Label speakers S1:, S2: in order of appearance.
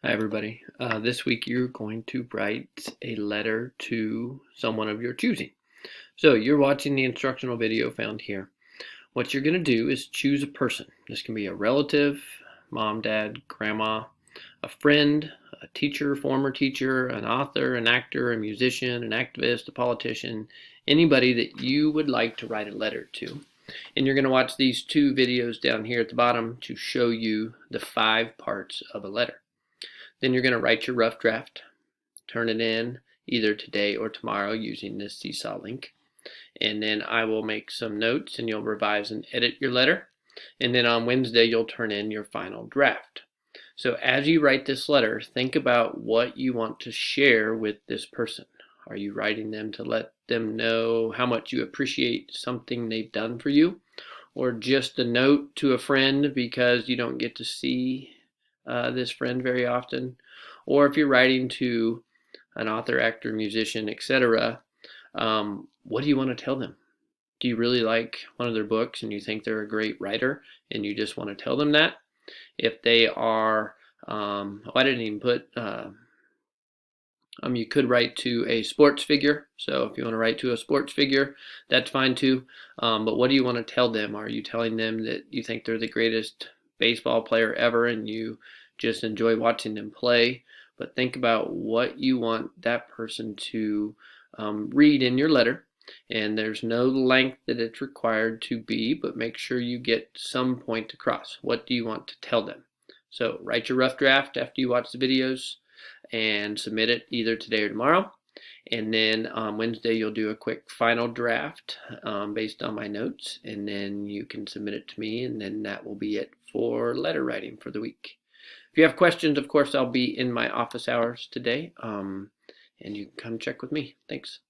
S1: Hi, everybody. This week you're going to write a letter to someone of your choosing. So you're watching the instructional video found here. What you're going to do is choose a person. This can be a relative, mom, dad, grandma, a friend, a teacher, former teacher, an author, an actor, a musician, an activist, a politician, anybody that you would like to write a letter to. And you're going to watch these two videos down here at the bottom to show you the 5 parts of a letter. Then you're going to write your rough draft, turn it in either today or tomorrow using this Seesaw link. And then I will make some notes and you'll revise and edit your letter. And then on Wednesday, you'll turn in your final draft. So as you write this letter, think about what you want to share with this person. Are you writing them to let them know how much you appreciate something they've done for you? Or just a note to a friend because you don't get to see this friend very often? Or if you're writing to an author, actor, musician, etc., what do you want to tell them? Do you really like one of their books and you think they're a great writer and you just want to tell them that? If they are, I didn't even put, you could write to a sports figure. So if you want to write to a sports figure, that's fine too. But what do you want to tell them? Are you telling them that you think they're the greatest baseball player ever and you just enjoy watching them play? But think about what you want that person to read in your letter. And there's no length that it's required to be, but make sure you get some point across. What do you want to tell them? So write your rough draft after you watch the videos and submit it either today or tomorrow. And then on Wednesday, you'll do a quick final draft based on my notes, and then you can submit it to me, and then that will be it for letter writing for the week. If you have questions, of course, I'll be in my office hours today, and you can come check with me. Thanks.